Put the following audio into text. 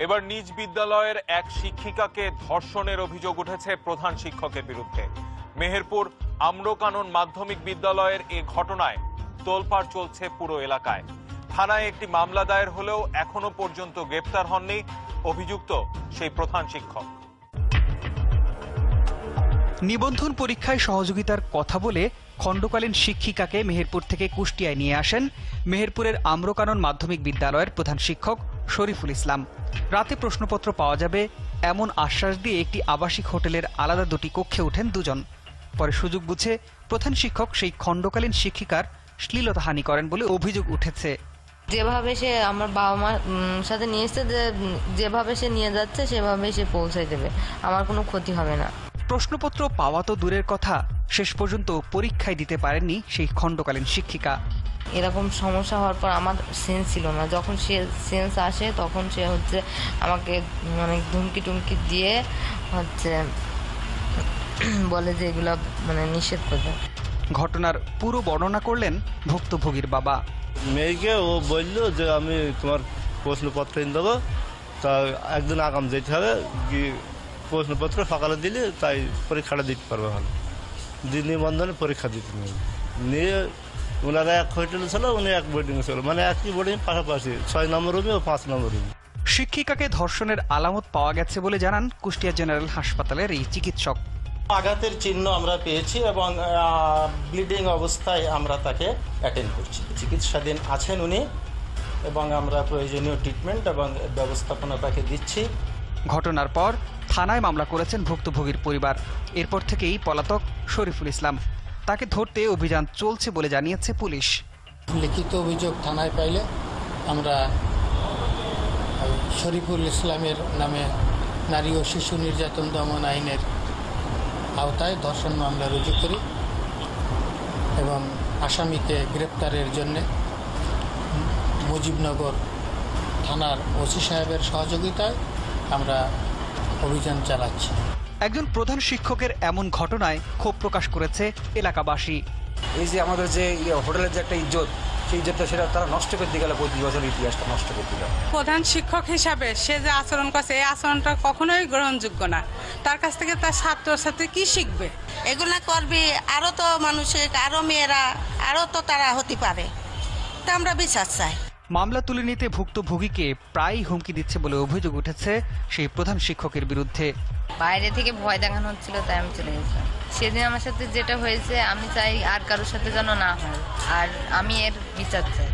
এবার নিজ বিদ্যালয়ের এক শিক্ষিকাকে ধর্ষণের অভিযোগ উঠেছে প্রধান শিক্ষকের বিরুদ্ধে। মেহেরপুর আম্রকানন মাধ্যমিক বিদ্যালয়ের এ ঘটনায় তোলপাড় চলছে পুরো এলাকায়। থানায় একটি মামলা দায়ের হলেও এখনো পর্যন্ত গ্রেপ্তার হননি অভিযুক্ত সেই প্রধান শিক্ষক। নিবন্ধন পরীক্ষায় সহযোগিতার কথা বলে খণ্ডকালীন শিক্ষিকাকে মেহেরপুর থেকে কুষ্টিয়ায় নিয়ে আসেন মেহেরপুরের আম্রকানন মাধ্যমিক বিদ্যালয়ের প্রধান শিক্ষক শরীফুল ইসলাম। রাতে প্রশ্নপত্র পাওয়া যাবে এমন আশ্বাস দিয়ে একটি আবাসিক হোটেলের আলাদা দুটি কক্ষে ওঠেন দুজন। পরে সুযোগ বুঝে প্রধান শিক্ষক সেই খণ্ডকালীন শিক্ষিকার শ্লীলতাহানি করেন বলে অভিযোগ উঠেছে। যেভাবে সে আমার বাবা মার সাথে নিয়ে এসছে, যেভাবে সে নিয়ে যাচ্ছে সেভাবে সে পৌঁছে দেবে, আমার কোনো ক্ষতি হবে না। প্রশ্নপত্র পাওয়া তো দূরের কথা, শেষ পর্যন্ত পরীক্ষায় দিতে পারেননি সেই খণ্ডকালীন শিক্ষিকা। এরকম সমস্যা হওয়ার পর আমার সেন্স ছিল না, যখন সে সেন্স আসে তখন সে আমাকে অনেক ধুমকি টুমকি দিয়ে বলে যে এগুলো নিষেধ করবে। ঘটনার পুরো বর্ণনা করলেন ভুক্তভোগীর বাবা। মেয়েকে ও বলল যে আমি তোমার প্রশ্নপত্র এনে দেবো, তা একদিন আগাম যেতে হবে, কি প্রশ্নপত্র সকালে দিলে তাই পরীক্ষাটা দিতে পারবে ভালো। নিবন্ধনে পরীক্ষা দিতে নিয়ে ওনারা এক হোটেলে ছিল, উনি এক বোর্ডিংয়ে ছিল, একই বোর্ডিং পাশাপাশি 6 নম্বর রুমে ও 5 নম্বর রুমে। শিক্ষিকাকে ধর্ষণের আলামত পাওয়া গেছে বলে জানান কুষ্টিয়া জেনারেল হাসপাতালের এই চিকিৎসক। আঘাতের চিহ্ন আমরা পেয়েছি এবং ব্লিডিং অবস্থায় আমরা তাকে অ্যাটেন্ড করছি। চিকিৎসাধীন আছেন উনি এবং আমরা প্রয়োজনীয় ট্রিটমেন্ট এবং ব্যবস্থাপনা তাকে দিচ্ছি। ঘটনার পর থানায় মামলা করেছেন ভুক্তভোগীর পরিবার। এরপর থেকেই পলাতক শরীফুল ইসলাম। তাকে ধরতে অভিযান চলছে বলে জানিয়েছে পুলিশ। লিখিত অভিযোগ থানায় পাইলে আমরা শরীফুল ইসলামের নামে নারী ও শিশু নির্যাতন দমন আইনের আওতায় ধর্ষণ মামলা রুজু করি এবং আসামিকে গ্রেপ্তারের জন্য মুজিবনগর থানার ওসি সাহেবের সহযোগিতায় আমরা অভিযান চালাচ্ছি। একজন প্রধান শিক্ষকের এমন ঘটনায় ক্ষোভ প্রকাশ করেছে এলাকাবাসী। এই যে আমাদের যে হোটেলের যে একটা ইজ্জত, সেই ইজ্জতটা সেটা তারা নষ্ট করতে গেল, 25 বছরের ইতিহাসটা নষ্ট করতে গেল। প্রধান শিক্ষক হিসাবে সে যে আচরণ করছে, এই আচরণটা কখনোই গ্রহণযোগ্য না। তার কাছ থেকে তার ছাত্রছাত্রী কি শিখবে? এগুলা করবি আরো তো মানুষের, আরো মেয়েরা আরো তো তারা হতে পারে, তা আমরা বিচার চাই। মামলা তুলে নিতে ভুক্তভোগীকে প্রায়ই হুমকি দিচ্ছে বলে অভিযোগ উঠেছে সেই প্রধান শিক্ষকের বিরুদ্ধে। বাইরে থেকে ভয় দেখানো হচ্ছিল, তাই আমি চলে গেছিলাম। সেদিন আমার সাথে যেটা হয়েছে আমি চাই আর কারোর সাথে যেন না হয়, আর আমি এর বিচার চাই।